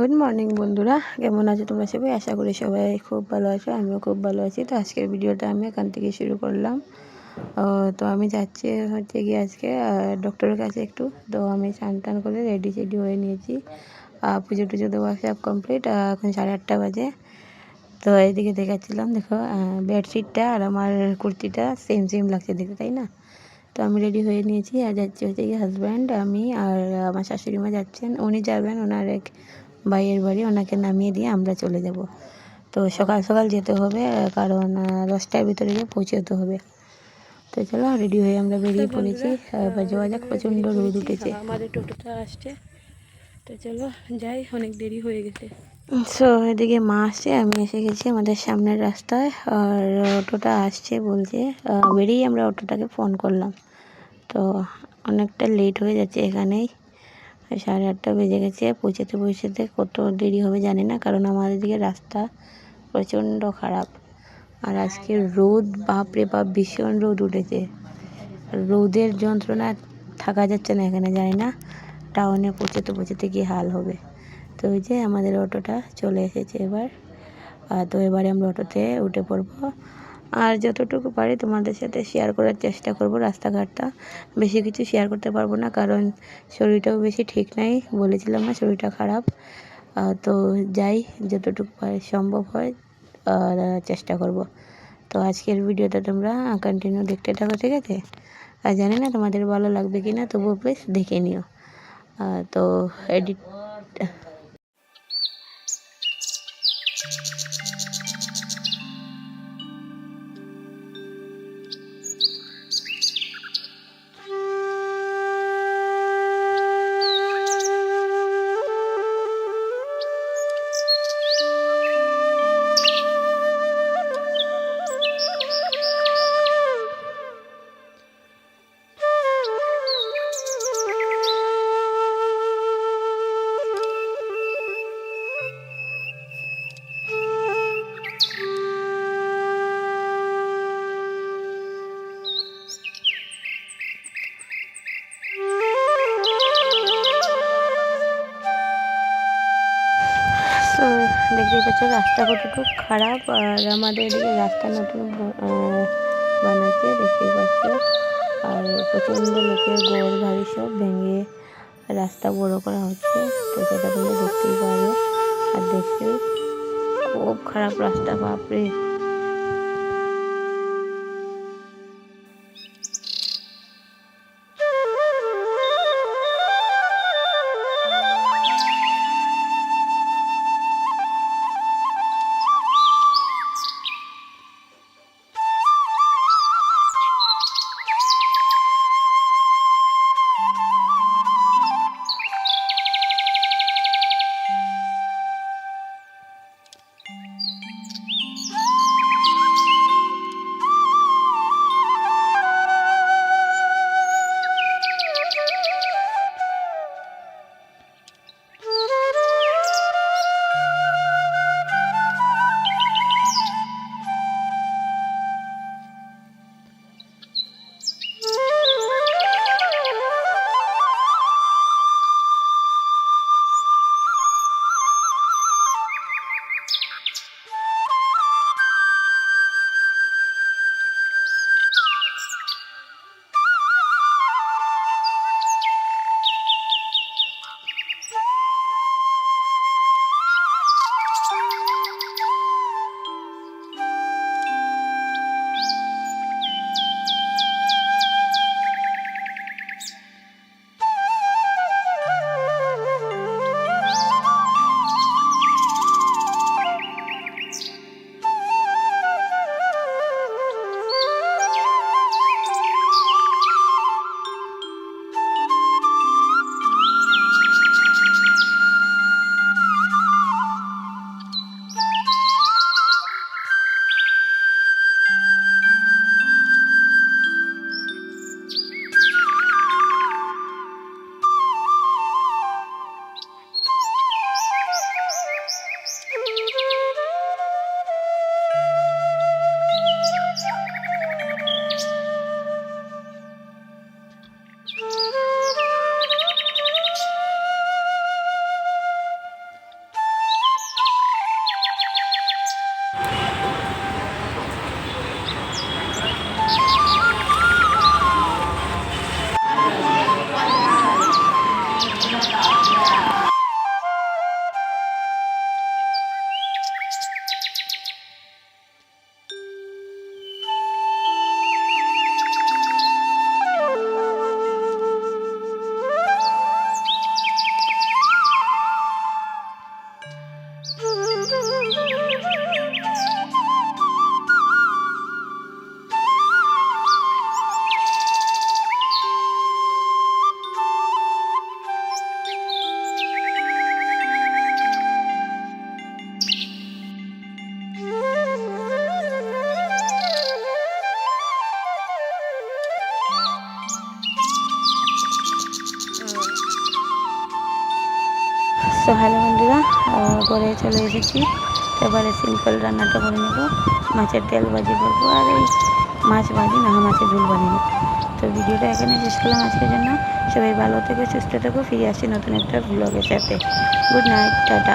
Good morning বন্ধুরা, কেমন আছো তোমরা সবাই? আশা করি সবাই খুব ভালো আছো। আমিও খুব ভালো আছি। তো আজকের ভিডিওটা আমি এখান থেকে শুরু করলাম। তো আমি যাচ্ছি গিয়ে আজকে ডক্টরের কাছে একটু। তো আমি স্নান টান করে রেডি হয়ে নিয়েছি। পুজো টুজো দেওয়া সব কমপ্লিট। এখন 8:30 বাজে। তো এইদিকে দেখাচ্ছিলাম, দেখো বেডশিটটা আর আমার কুর্তিটা সেম সেম লাগছে দেখতে, তাই না? তো আমি রেডি হয়ে নিয়েছি আর যাচ্ছি গিয়ে হাজব্যান্ড, আমি আর আমার শাশুড়ি মা যাচ্ছেন। উনি যাবেন ওনার এক ভাইয়ের বাড়ি, ওনাকে নামিয়ে দিয়ে আমরা চলে যাব। তো সকাল সকাল যেতে হবে, কারণ 10টার ভিতরে গিয়ে পৌঁছতে হবে। তো চলো রেডি হয়ে আমরা বেরিয়ে পড়েছি। এবার যাওয়া যাক, প্রচণ্ড রোদ উঠেছে। আমাদের টোটোটা আসছে, তো চলো যাই, অনেক দেরি হয়ে গেছে। সো এদিকে মা আসছে, আমি এসে গেছি আমাদের সামনের রাস্তায়। আর অটোটা আসছে বলছে, বেরিয়েই আমরা অটোটাকে ফোন করলাম। তো অনেকটা লেট হয়ে যাচ্ছে এখানেই। 8:30 বেজে গেছে। পৌঁছাতে কত দেরি হবে জানি না, কারণ আমাদের দিকে রাস্তা প্রচণ্ড খারাপ। আর আজকে রোদ, বাপরে বাপ, ভীষণ রোদ উঠেছে। রোদের যন্ত্রণা থাকা যাচ্ছে না এখানে। জানি না টাউনে পৌঁছাতে কী হাল হবে। তো ওই যে আমাদের অটোটা চলে এসেছে এবার। তো এবারে আমরা অটোতে উঠে পড়বো। আর যতটুকু পারি তোমাদের সাথে শেয়ার করার চেষ্টা করব। রাস্তাঘাটটা বেশি কিছু শেয়ার করতে পারবো না, কারণ শরীরটাও বেশি ঠিক নাই, বলেছিলাম না শরীরটা খারাপ। তো যাই, যতটুকু সম্ভব হয় চেষ্টা করব। তো আজকের ভিডিওটা তোমরা কন্টিনিউ দেখতে থাকো, ঠিক আছে? আর জানি না তোমাদের ভালো লাগবে কি না, তবুও প্লিজ দেখে নিও। তো এডিট তো দেখতেই পাচ্ছ রাস্তা কতটুকু খারাপ। আর আমাদের এদিকে রাস্তা নতুন বানাচ্ছে, দেখতেই পাচ্ছ। আর প্রচণ্ড লোকের ঘর বাড়ি সব ভেঙে রাস্তা বড় করা হচ্ছে। তো সেটা তোমরা দেখতেই পারো। আর দেখছি খুব খারাপ রাস্তা, বাপরে। সো হ্যালো বন্ধুরা, ঘরে চলে এসেছি। এবারে সিম্পল রান্নাটা করে নেব। মাছের তেল ভাজি করবো, আর এই মাছ ভাজি না, মাছের ঝোল বানিয়ে নেব। তো ভিডিওটা এখানে শেষ করলাম আজকের জন্য। সবাই ভালো থেকো, সুস্থ থেকো। ফিরে আসছি নতুন একটা ব্লগের সাথে। Good night, tata.